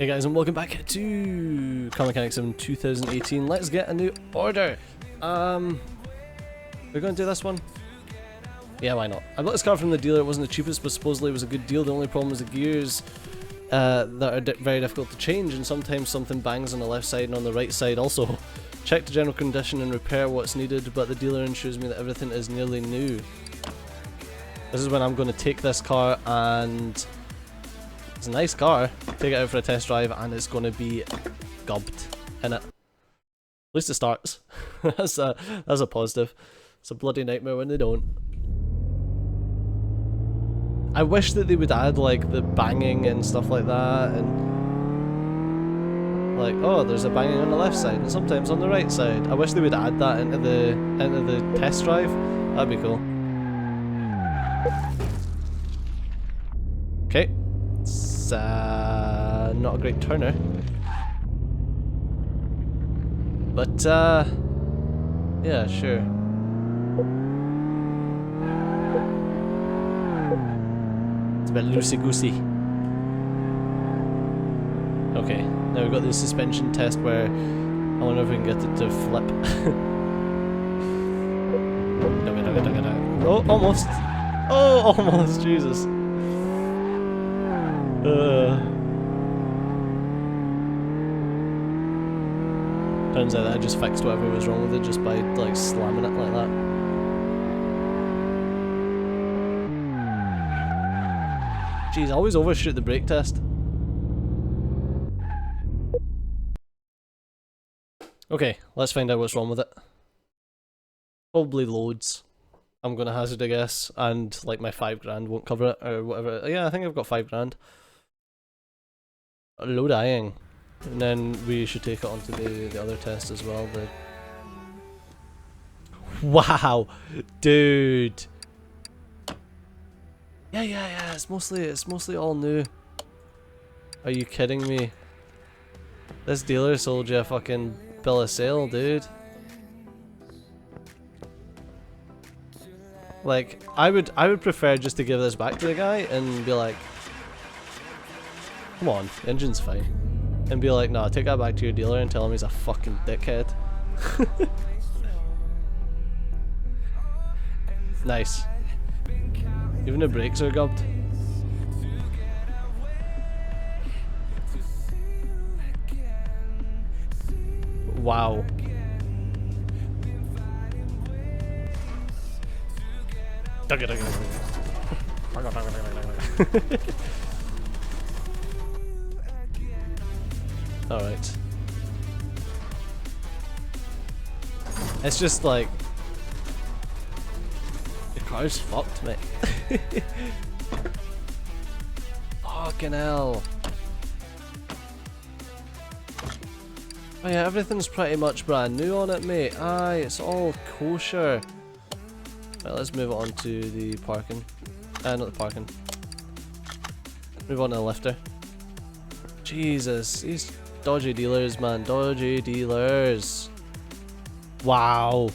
Hey guys, and welcome back to Car Mechanic Sim 2018. Let's get a new order. We're going to do this one? Yeah, why not? I bought this car from the dealer. It wasn't the cheapest, but supposedly it was a good deal. The only problem was the gears that are very difficult to change, and sometimes something bangs on the left side and on the right side. Also, check the general condition and repair what's needed, but the dealer ensures me that everything is nearly new. This is when I'm going to take this car and... it's a nice car. Take it out for a test drive and it's going to be gobbed in it. At least it starts. that's a positive. It's a bloody nightmare when they don't. I wish that they would add like the banging and stuff like that, and like, oh, there's a banging on the left side and sometimes on the right side. I wish they would add that into the test drive. That'd be cool. Okay. It's not a great turner, but yeah, sure. It's a bit loosey-goosey. Okay, now we've got the suspension test where I wonder if we can get it to flip. Oh, almost! Oh, almost! Jesus. Turns out that I just fixed whatever was wrong with it just by like slamming it like that. Jeez, I always overshoot the brake test. Okay, let's find out what's wrong with it. Probably loads. I'm gonna hazard a guess, and like my $5 won't cover it or whatever. Yeah, I think I've got $5. Low dying, and then we should take it on to the other test as well. Wow, dude. Yeah. It's mostly all new. Are you kidding me? This dealer sold you a fucking bill of sale, dude. Like, I would prefer just to give this back to the guy and be like, come on, the engine's fine. And be like, nah, take that back to your dealer and tell him he's a fucking dickhead. Nice. Even the brakes are gubbed. Wow. Alright. It's just like... the car's fucked, mate. Fucking hell. Oh yeah, everything's pretty much brand new on it, mate. Aye, it's all kosher. Right, let's move on to the parking. Not the parking. Move on to the lifter. Jesus, these dodgy dealers, man. Dodgy dealers. Wow.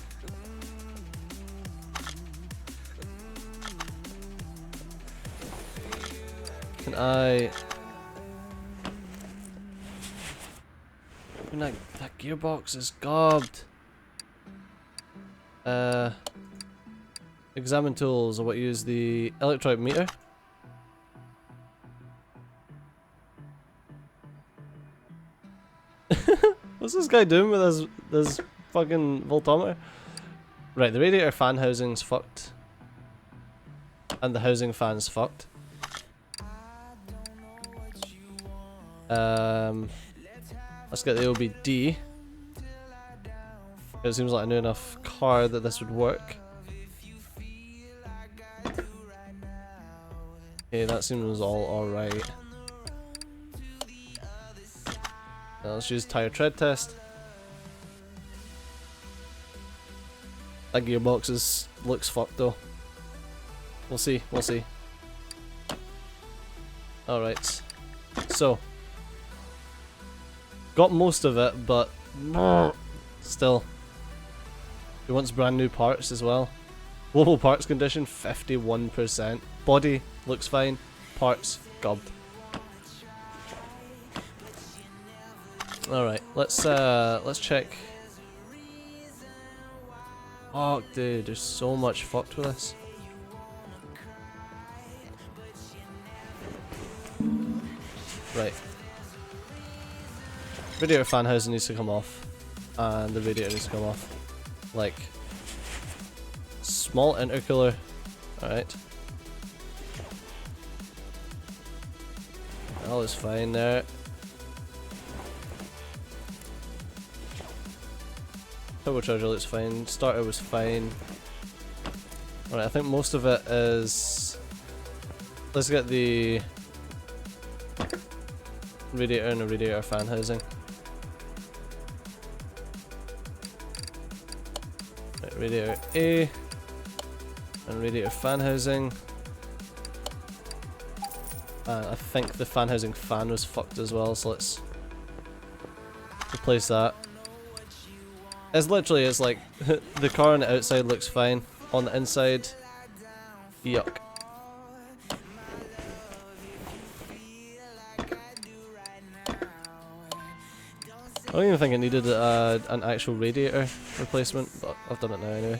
Can I... that gearbox is gobbed. Examine tools. I want to use the electronic meter. What's this guy doing with this fucking voltometer? Right, the radiator fan housing's fucked. And the housing fan's fucked. Let's get the OBD. It seems like I knew enough car that this would work. Okay, that seems all alright. Now let's use tire tread test. That gearbox looks fucked though. We'll see. Alright. So. Got most of it, but still. He wants brand new parts as well. Global parts condition 51%. Body looks fine. Parts gobbed. Alright, let's check. Oh dude, there's so much fucked with this. Right. Radiator fan housing needs to come off. And the radiator needs to come off. Like, small intercooler. Alright. All is fine there. Turbocharger looks fine. Starter was fine. Alright, I think most of it is... Let's get the radiator and a radiator fan housing. Right, radiator A and radiator fan housing. I think the fan housing fan was fucked as well, so let's replace that. It's literally, it's like, the car on the outside looks fine, on the inside, yuck. I don't even think it needed an actual radiator replacement, but I've done it now anyway.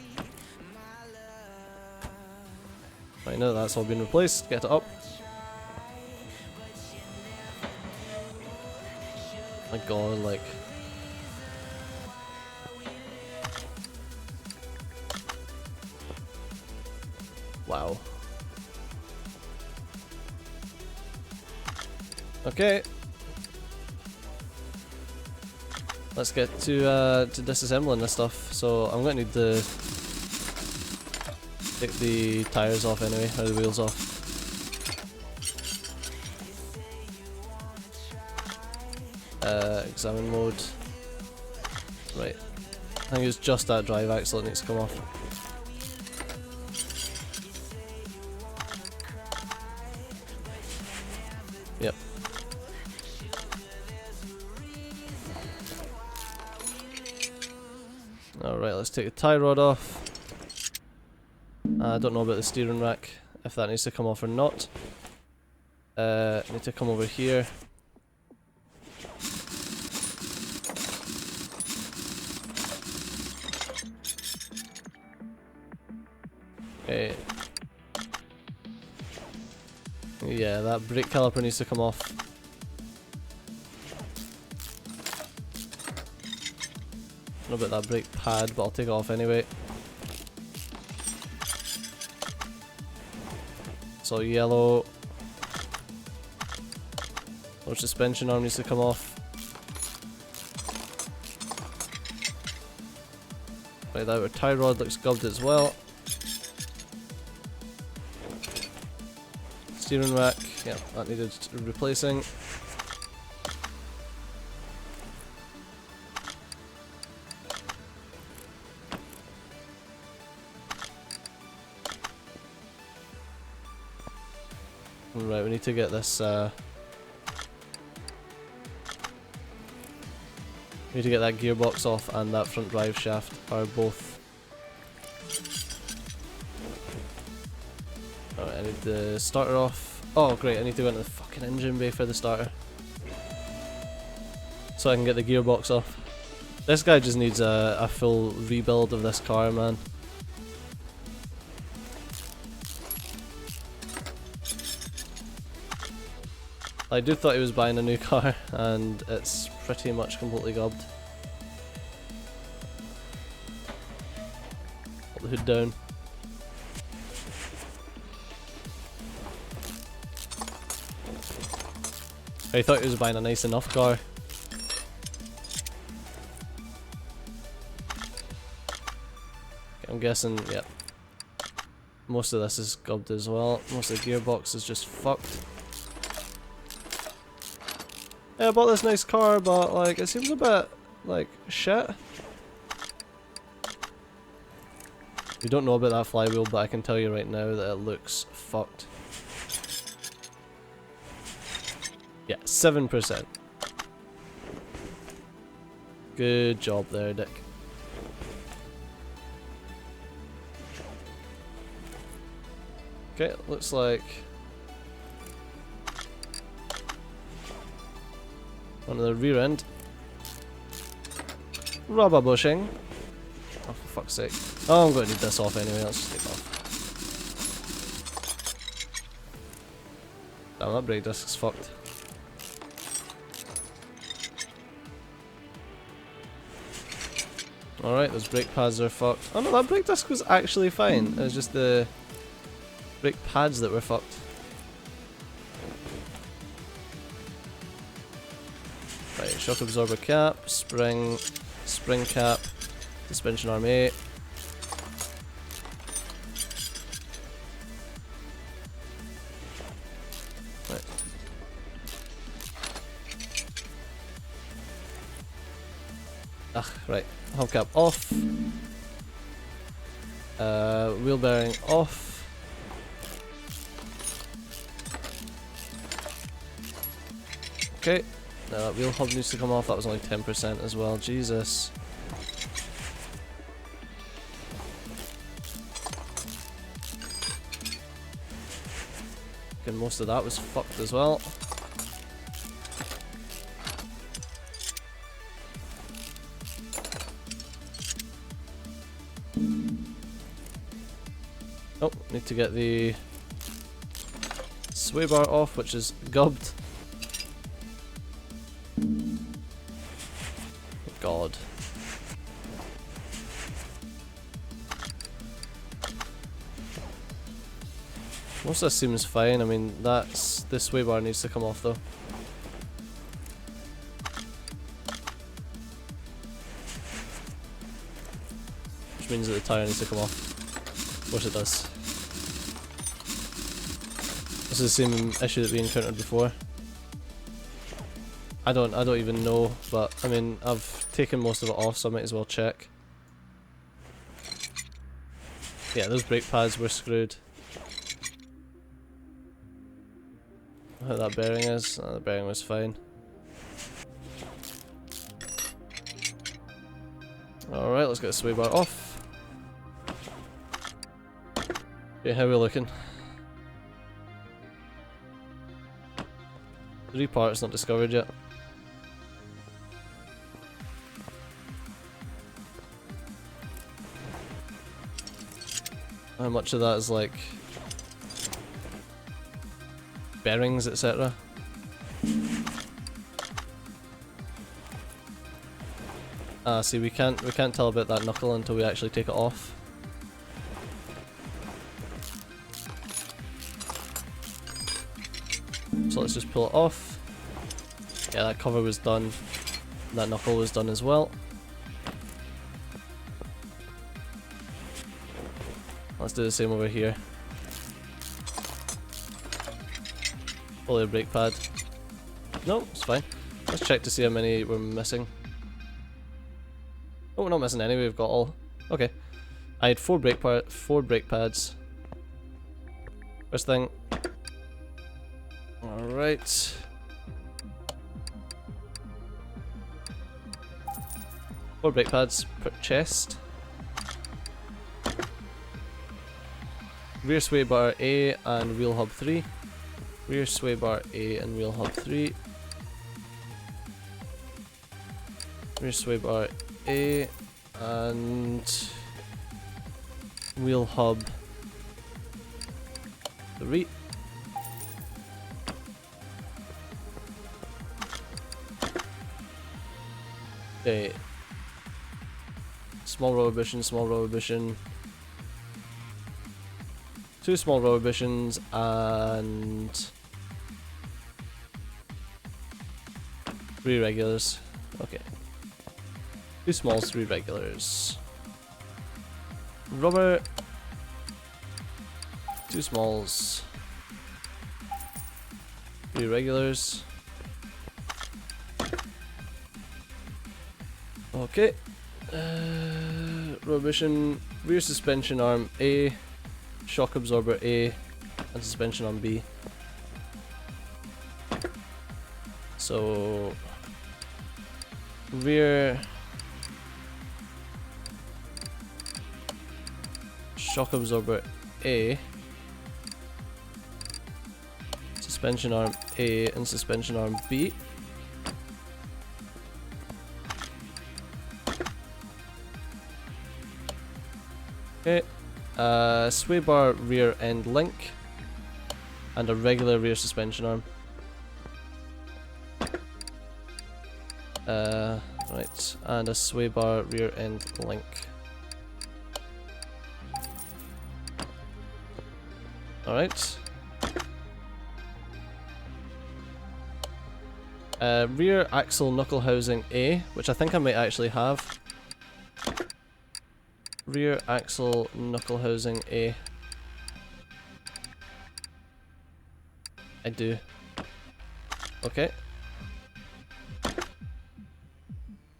Right, now that that's all been replaced, get it up. My god, like... Wow. Okay. Let's get to disassembling this stuff. So I'm going to need to take the tires off anyway, or the wheels off. Examine mode. Right. I think it's just that drive axle that needs to come off. Yep. Alright, let's take the tie rod off. I don't know about the steering rack, if that needs to come off or not. I need to come over here. Okay. Yeah, that brake caliper needs to come off. I don't know about that brake pad, but I'll take it off anyway. It's all yellow. Our suspension arm needs to come off. Right, that tie rod looks gubbed as well. Steering rack, yeah, that needed replacing. Right, we need to get this, we need to get that gearbox off and that front drive shaft are both. Alright, I need the starter off. Oh great, I need to go into the fucking engine bay for the starter. So I can get the gearbox off. This guy just needs a full rebuild of this car, man. I do thought he was buying a new car, and it's pretty much completely gubbed. Put the hood down. I thought he was buying a nice enough car. Okay, I'm guessing, yeah. Most of this is gubbed as well. Most of the gearbox is just fucked. Yeah, I bought this nice car, but like it seems a bit like shit. We don't know about that flywheel, but I can tell you right now that it looks fucked. Yeah, 7%. Good job there, Dick. Okay, looks like onto the rear end. rubber bushing. Oh, for fuck's sake. Oh, I'm going to need this off anyway. Let's just take it off. Damn, that brake disc is fucked. Alright, those brake pads are fucked. Oh no, that brake disc was actually fine. It was just the brake pads that were fucked. Right, shock absorber cap, spring cap, suspension arm A. Right. Right. Hubcap off. Wheel bearing off. Okay. Now that wheel hub needs to come off. That was only 10% as well. Jesus. And most of that was fucked as well. Oh, need to get the sway bar off, which is gubbed. God. Most of this seems fine. I mean, this sway bar needs to come off though. Which means that the tyre needs to come off. Of course it does. This is the same issue that we encountered before. I don't even know, but I mean, I've taken most of it off, so I might as well check. Yeah, those brake pads were screwed. How that bearing is? The bearing was fine. Alright, let's get the sway bar off. Okay, how are we looking? 3 parts not discovered yet. How much of that is like bearings, etc.? See, we can't tell about that knuckle until we actually take it off. So let's just pull it off. Yeah, that cover was done. That knuckle was done as well. Let's do the same over here. Pull the brake pad. No, it's fine. Let's check to see how many we're missing. Oh, we're not missing any. We've got all. Okay. I had 4 brake pads. First thing. Alright. Four brake pads per chest. Rear sway bar A and wheel hub 3. Rear sway bar A and wheel hub 3. Rear sway bar A and wheel hub 3. Okay. Small rubber bushing, small rubber bushing. 2 small rubber bushings and 3 regulars. Okay. 2 smalls, 3 regulars. Rubber. 2 smalls. 3 regulars. Okay. Rubber bushing, rear suspension arm A, shock absorber A, and suspension arm B. So rear shock absorber A, suspension arm A, and suspension arm B. Okay. Sway bar rear end link. And a regular rear suspension arm. Right, and a sway bar rear end link. Alright. Rear axle knuckle housing A, which I think I might actually have. Rear axle knuckle housing A. I do. Okay.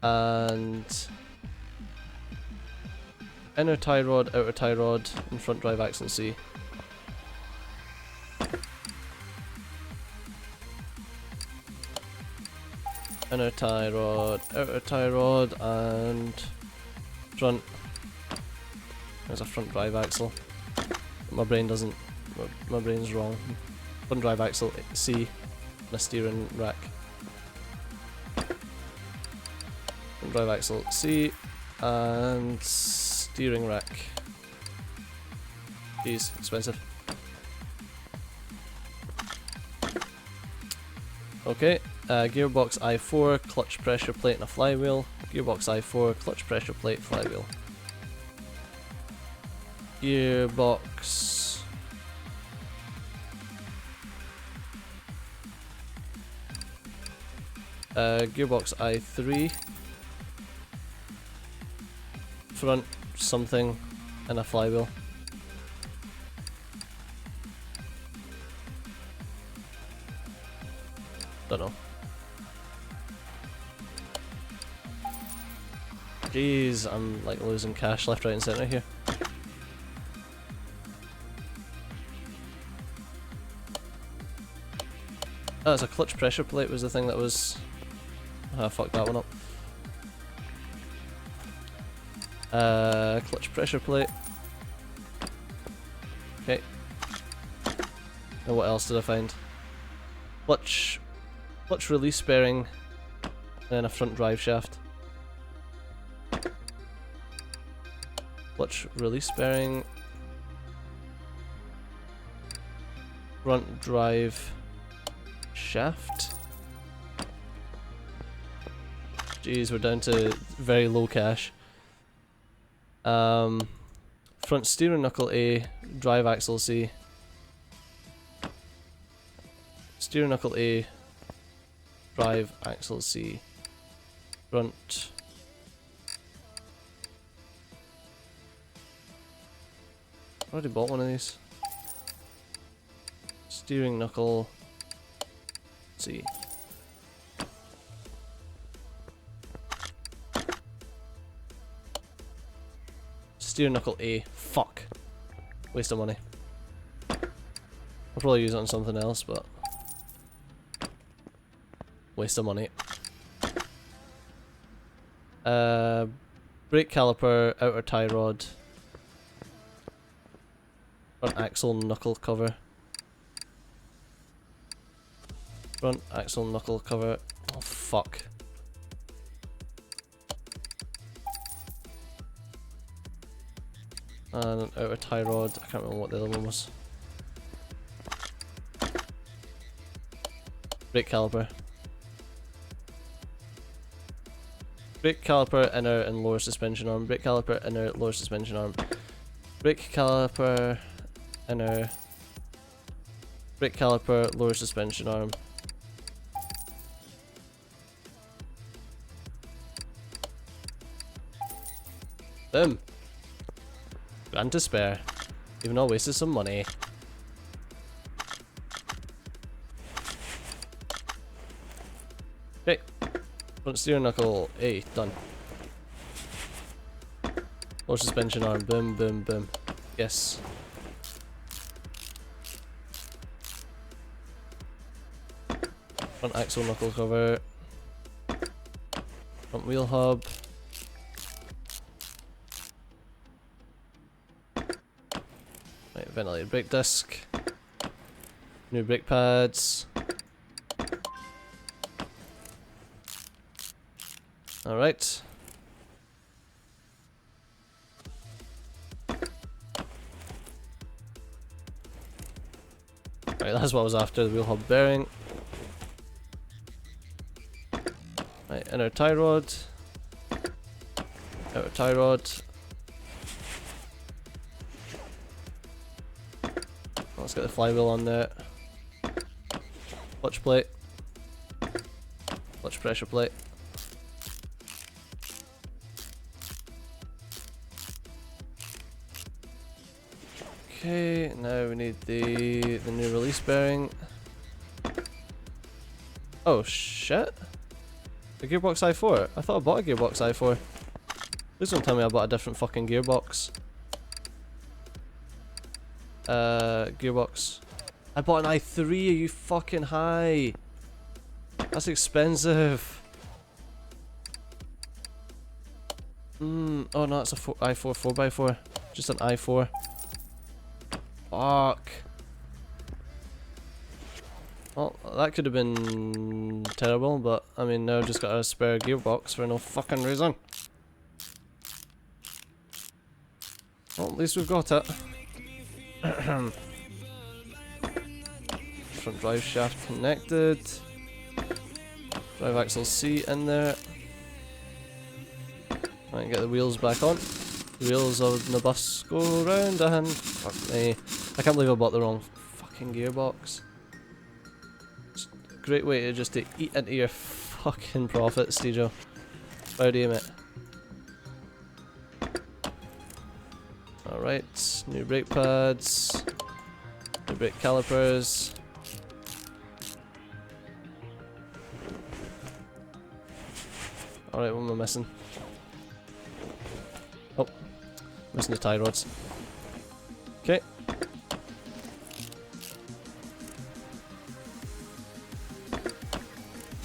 And inner tie rod, outer tie rod, and front drive axle C. Inner tie rod, outer tie rod, and front. There's a front drive axle. My brain doesn't. My brain's wrong. Front drive axle C, and a steering rack. Front drive axle C, and steering rack. Jeez, expensive. Okay, gearbox I4, clutch pressure plate and a flywheel. Gearbox I4, clutch pressure plate, flywheel. Gearbox. Gearbox I3. Front something and a flywheel. Don't know. Jeez, I'm like losing cash left, right and centre here. Oh, it's a clutch pressure plate was the thing that was... I fucked that one up. Clutch pressure plate. Okay. And what else did I find? Clutch release bearing, and then a front drive shaft. Clutch release bearing, front drive shaft. Jeez, we're down to very low cash. Front steering knuckle A, drive axle C. Steering knuckle A, drive axle C. Front. I already bought one of these. Steering knuckle C. Steering knuckle A. Fuck. Waste of money. I'll probably use it on something else, but waste of money. Brake caliper, outer tie rod, front axle knuckle cover. Front axle knuckle cover. Oh fuck. And an outer tie rod. I can't remember what the other one was. Brake caliper. Brake caliper, inner and lower suspension arm. Brake caliper, inner, lower suspension arm. Brake caliper, inner. Brake caliper, lower suspension arm. Boom. Grand to spare. Even though I wasted some money. Okay. Front steering knuckle A, done. Lower suspension arm, boom, boom, boom. Yes. Front axle knuckle cover. Front wheel hub. Right, ventilated brake disc. New brake pads. Alright. Right, that's what I was after, the wheel hub bearing. Right, inner tie rod. Outer tie rod. Let's get the flywheel on there. Clutch plate. Clutch pressure plate. Okay, now we need the new release bearing. Oh shit! The Gearbox i4. I thought I bought a Gearbox i4. Please don't tell me I bought a different fucking Gearbox. Gearbox. I bought an i3. Are you fucking high? That's expensive. Oh no, it's a i4 4x4. Just an i4. Fuck. Well, that could have been terrible, but I mean, now I've just got a spare gearbox for no fucking reason. Well, at least we've got it. Front drive shaft connected. Drive axle C in there. Right, get the wheels back on. The wheels of the bus go round and fuck me. I can't believe I bought the wrong fucking gearbox. It's a great way to eat into your fucking profits, Stejo. How do you, mate? Alright, new brake pads, new brake calipers. Alright, what am I missing? Oh, missing the tie rods. Okay.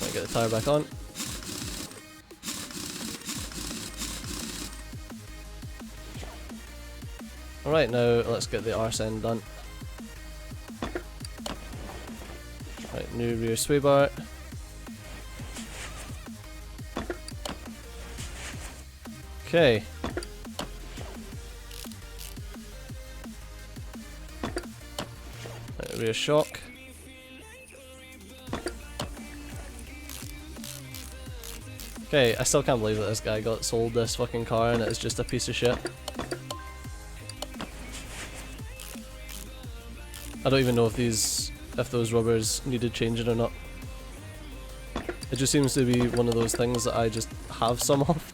Might get the tyre back on. Alright, now let's get the arse end done. Right, new rear sway bar. Okay. Right, rear shock. Okay, I still can't believe that this guy got sold this fucking car and it's just a piece of shit. I don't even know if those rubbers needed changing or not. It just seems to be one of those things that I just have some of.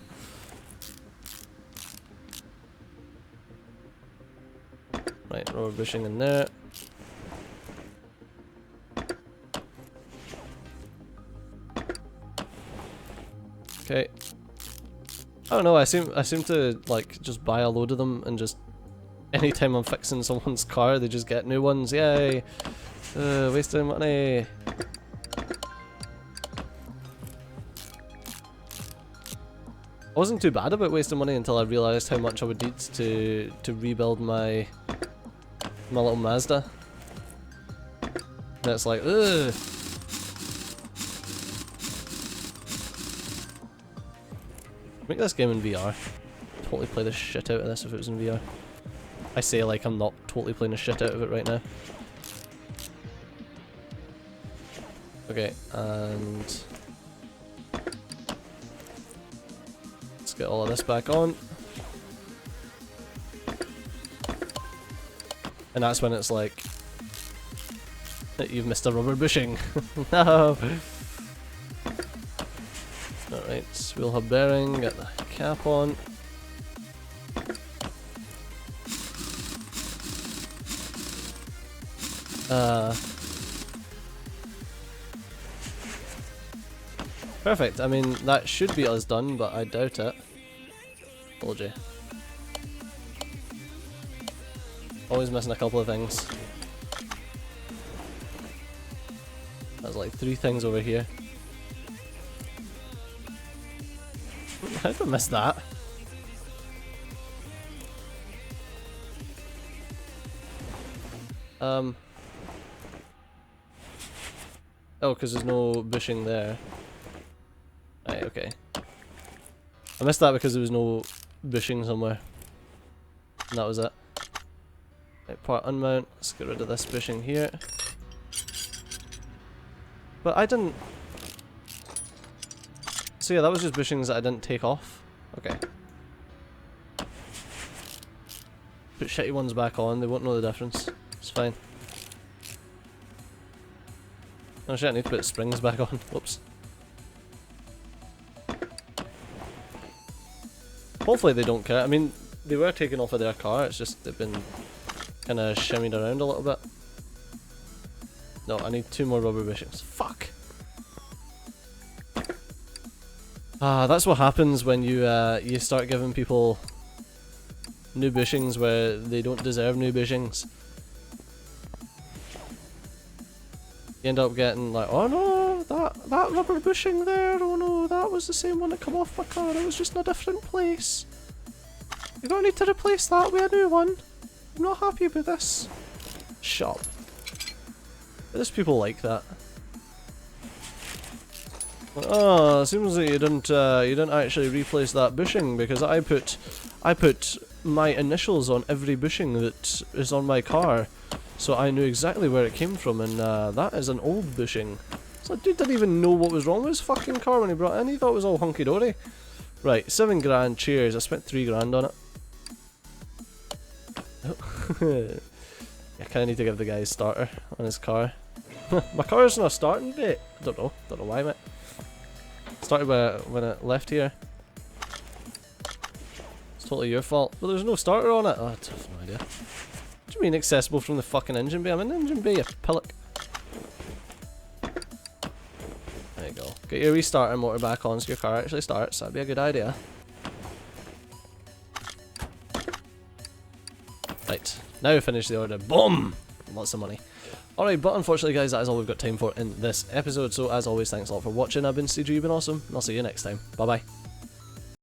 Right, rubber bushing in there. Okay. I don't know, I seem to like just buy a load of them and just anytime I'm fixing someone's car they just get new ones. Yay! Wasting money. I wasn't too bad about wasting money until I realised how much I would need to rebuild my little Mazda. And it's like, ugh. Make this game in VR. Totally play the shit out of this if it was in VR. I say like I'm not totally playing the shit out of it right now. Okay, and let's get all of this back on. And that's when it's like, you've missed a rubber bushing. No! Alright, wheel hub bearing, get the cap on. Perfect, I mean that should be us done, but I doubt it. Told you. Always missing a couple of things. There's like 3 things over here. How did I miss that? Oh, because there's no bushing there. Right, okay. I missed that because there was no bushing somewhere. And that was it. Right, part unmount. Let's get rid of this bushing here. But I didn't... So yeah, that was just bushings that I didn't take off. Okay. Put shitty ones back on, they won't know the difference. It's fine. Oh shit, I need to put springs back on. Whoops. Hopefully they don't care. I mean, they were taken off of their car, it's just they've been kind of shimmied around a little bit. No, I need 2 more rubber bushings. Fuck! Ah, that's what happens when you start giving people new bushings where they don't deserve new bushings. You end up getting like, oh no, that rubber bushing there, oh no, that was the same one that come off my car, it was just in a different place. You don't need to replace that with a new one. I'm not happy with this. Shut up. There's people like that. Oh, it seems that you didn't actually replace that bushing because I put my initials on every bushing that is on my car, so I knew exactly where it came from, and that is an old bushing. So dude didn't even know what was wrong with his fucking car when he brought it in. He thought it was all hunky dory. Right, 7 grand. Cheers. I spent 3 grand on it. I kind of need to give the guy a starter on his car. My car's not starting, mate. Don't know why, mate. Started when it left here. It's totally your fault. But there's no starter on it. Oh, I have no idea. What do you mean accessible from the fucking engine bay? I'm in the engine bay, you pillock. There you go. Get your restarter motor back on so your car actually starts. That'd be a good idea. Right. Now we finish the order. Boom! Lots of money. Alright, but unfortunately guys, that is all we've got time for in this episode, so as always, thanks a lot for watching. I've been CG, you've been awesome, and I'll see you next time. Bye bye.